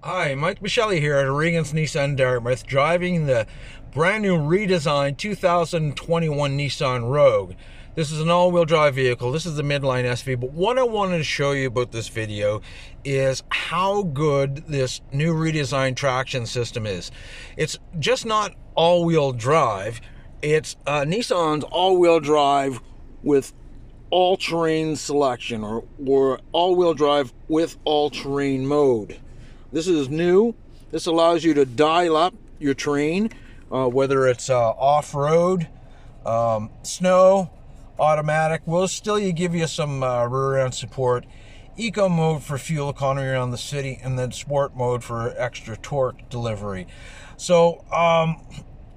Hi, Mike Michelli here at Regan's Nissan Dartmouth, driving the brand new redesigned 2021 Nissan Rogue. This is an all-wheel drive vehicle. This is the midline SV, but what I wanted to show you about this video is how good this new redesigned traction system is. It's just not all-wheel drive. It's Nissan's all-wheel drive with all-terrain selection, or all-wheel drive with all-terrain mode. This is new. This allows you to dial up your terrain, whether it's off-road, snow, automatic. Will still give you some rear-end support. Eco mode for fuel economy around the city, and then sport mode for extra torque delivery. So,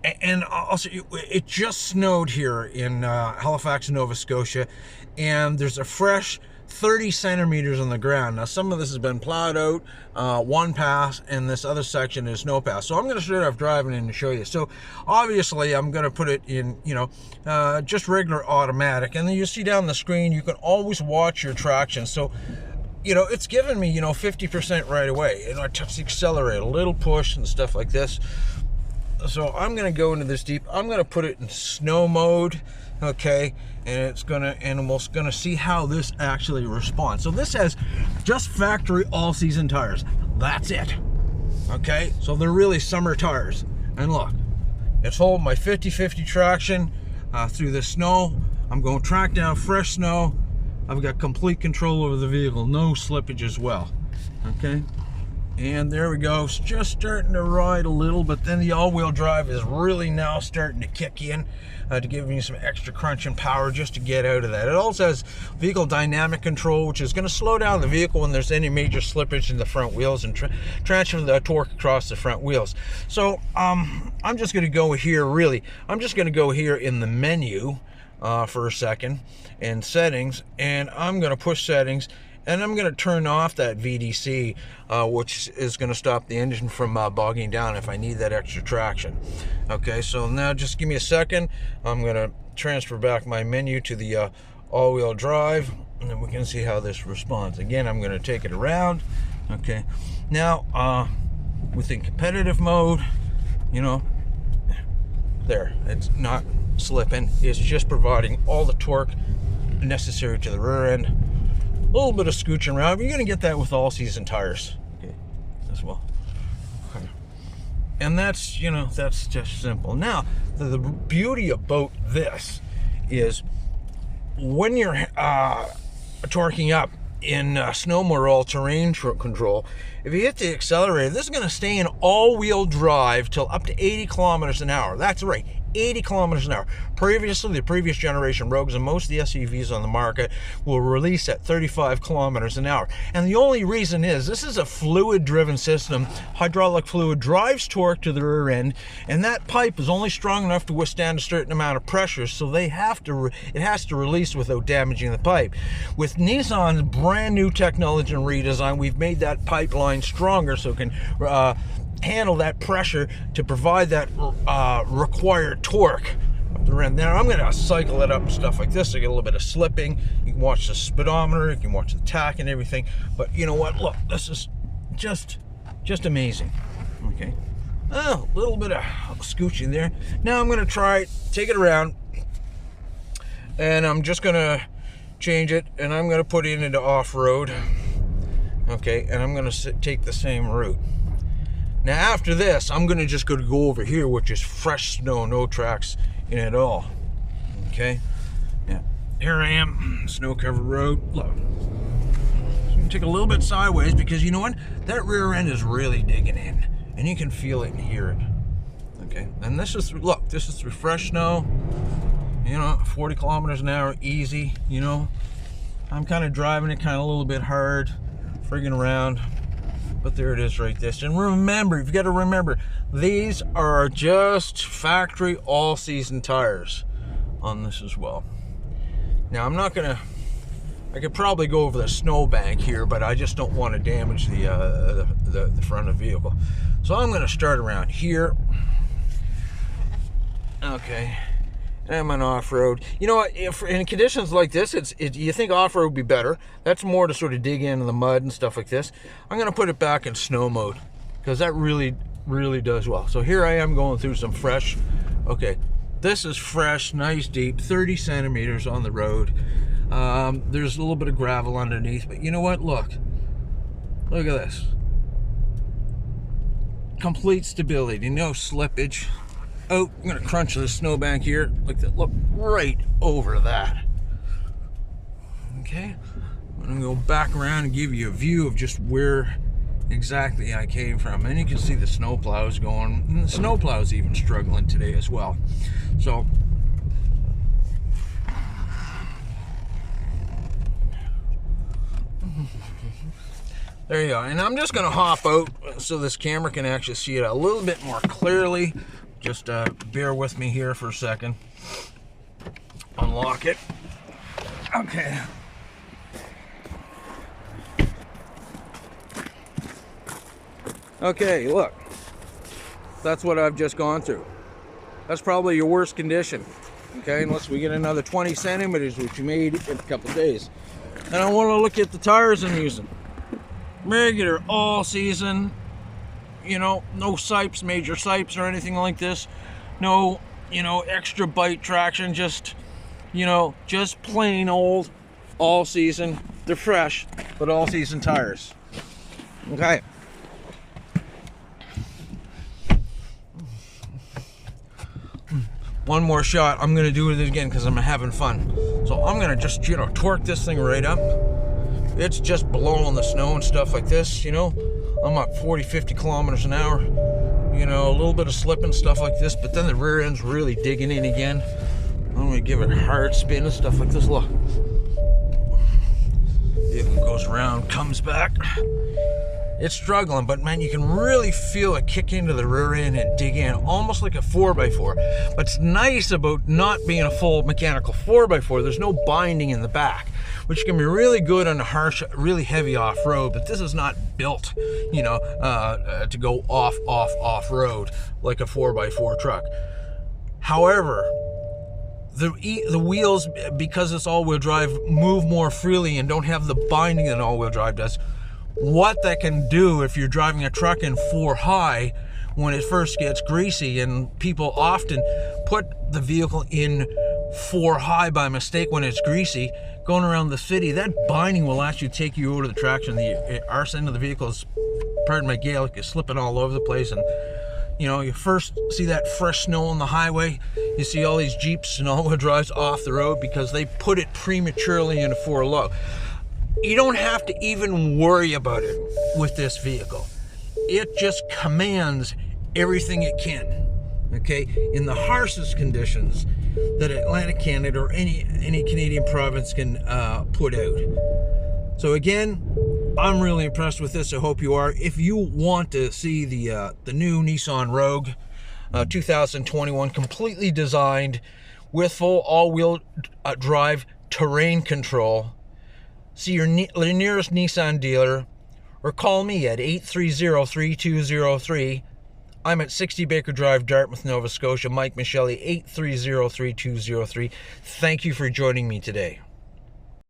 and also, it just snowed here in Halifax, Nova Scotia, and there's a fresh 30 centimeters on the ground. Now, some of this has been plowed out, one pass, and this other section is no pass. So I'm going to start off driving in and show you. So obviously I'm going to put it in, just regular automatic. And then you see down the screen, you can always watch your traction. So, it's given me, 50% right away. And I touch the accelerator, a little push and stuff like this. So I'm going to go into this deep. I'm going to put it in snow mode. Okay, and we're gonna see how this actually responds. So this has just factory all-season tires. That's it. Okay, so they're really summer tires. And look, it's holding my 50-50 traction through the snow. I'm going to track down fresh snow. I've got complete control over the vehicle, no slippage as well. Okay, and there we go. It's just starting to ride a little, but then the all-wheel drive is really now starting to kick in to give me some extra crunch and power just to get out of that. It also has vehicle dynamic control, which is going to slow down the vehicle when there's any major slippage in the front wheels and transfer the torque across the front wheels. So I'm just going to go here, I'm just going to go here in the menu for a second, in settings, and I'm going to push settings. And I'm going to turn off that VDC, which is going to stop the engine from bogging down if I need that extra traction. Okay, so now just give me a second. I'm going to transfer back my menu to the all-wheel drive, and then we can see how this responds. Again, I'm going to take it around. Okay, now within competitive mode, there, it's not slipping. It's just providing all the torque necessary to the rear end. A little bit of scooching around. You're going to get that with all-season tires, okay, as well. Okay. And that's, that's just simple. Now, the beauty about this is when you're torquing up in snow mode or all-terrain control, if you hit the accelerator, this is going to stay in all-wheel drive till up to 80 kilometers an hour. That's right, 80 kilometers an hour. Previously, the previous generation Rogues and most of the SUVs on the market will release at 35 kilometers an hour. And the only reason is this is a fluid-driven system. Hydraulic fluid drives torque to the rear end, and that pipe is only strong enough to withstand a certain amount of pressure, so it has to release without damaging the pipe. With Nissan's brand new technology and redesign, we've made that pipeline stronger so it can handle that pressure to provide that required torque up the end. Now I'm going to cycle it up and stuff like this to get a little bit of slipping. You can watch the speedometer, you can watch the tach and everything. But you know what? Look, this is just amazing. Okay, a little bit of scooching there. Now I'm going to take it around, and I'm just going to change it, and I'm going to put it into off-road. Okay, and I'm going to take the same route. Now after this, I'm going to just go over here, which is fresh snow, no tracks in it at all. Okay, yeah, here I am, snow-covered road. Look, so I'm going to take a little bit sideways because you know what? That rear end is really digging in, and you can feel it and hear it. Okay, and this is through fresh snow. 40 kilometers an hour, easy. I'm kind of driving it kind of a little bit hard, frigging around. But there it is right there. And remember, you've got to remember, these are just factory all-season tires on this as well. Now, I could probably go over the snowbank here, but I just don't want to damage the front of the vehicle. So I'm going to start around here. Okay. I'm on off-road. You know what, if in conditions like this, you think off-road would be better. That's more to sort of dig into the mud and stuff like this. I'm going to put it back in snow mode. because that really does well. So here I am going through some fresh, okay, this is fresh, nice deep, 30 centimeters on the road. There's a little bit of gravel underneath, but you know what, look at this, complete stability, no slippage. Oh, I'm gonna crunch this snowbank here, like that. Look right over that. Okay, I'm gonna go back around and give you a view of just where exactly I came from, and you can see the snow plows going, and the snow plow's even struggling today as well. So there you go. And I'm just gonna hop out so this camera can actually see it a little bit more clearly. Just bear with me here for a second. Unlock it. Okay. Okay, look. That's what I've just gone through. That's probably your worst condition. Okay, unless we get another 20 centimeters, which we made in a couple days. And I want to look at the tires I'm using. Regular all season. You know, no sipes, major sipes or anything like this. No, you know, extra bite traction, just, you know, just plain old all season. They're fresh, but all season tires. Okay. One more shot. I'm gonna do it again because I'm having fun. So I'm gonna just, you know, torque this thing right up. It's just blowing the snow and stuff like this, you know. I'm at 40-50 kilometers an hour, you know, a little bit of slip and stuff like this, but then the rear end's really digging in again. I'm gonna give it a hard spin and stuff like this. Look, vehicle goes around, comes back. It's struggling, but man, you can really feel it kick into the rear end and dig in, almost like a 4x4. What's nice about not being a full mechanical 4x4, there's no binding in the back, which can be really good on a harsh, really heavy off-road, but this is not built, you know, to go off-road like a 4x4 truck. However, the wheels, because it's all-wheel drive, move more freely and don't have the binding that all-wheel drive does. What that can do if you're driving a truck in 4 high when it first gets greasy, and people often put the vehicle in 4 high by mistake when it's greasy, going around the city, that binding will actually take you over the traction. The arse end of the vehicle is, pardon my Gaelic, is slipping all over the place. And you know, you first see that fresh snow on the highway, you see all these Jeeps and all-wheel drives off the road because they put it prematurely into 4 low. You don't have to even worry about it with this vehicle. It just commands everything it can, okay, in the harshest conditions that Atlantic Canada or any Canadian province can put out. So again, I'm really impressed with this. I hope you are. If you want to see the new Nissan Rogue 2021, completely designed with full all-wheel drive terrain control, see your nearest Nissan dealer or call me at 830-3203. I'm at 60 Baker Drive, Dartmouth, Nova Scotia. Mike Michelli, 830-3203. Thank you for joining me today.